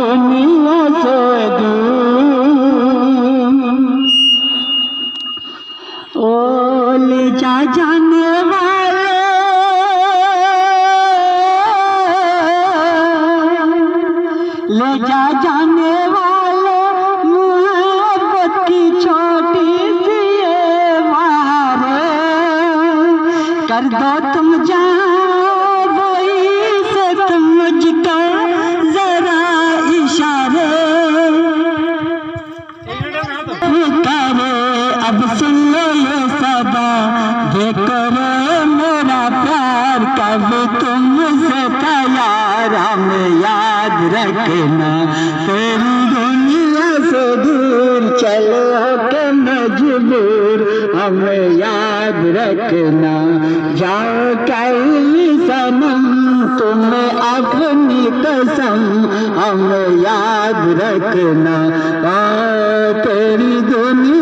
दुनिया से दूर। ओ ले जा जाने वाले, ले जा जाने वाले, मोहब्बत की छोटी सी ये मारे, कर दो तुम जान वही से तुम मुझको जरा इशारे करे। अब सुन लो ये सदा, ये करो मेरा प्यार, कब तुमसे तैयार हमें याद रखना, तेरी दुनिया से दूर चलो के मजबूर, हमें याद रखना। जाओ कहीं सनम तुम्हें अपनी कसम, हमें याद रखना। तेरी दुनिया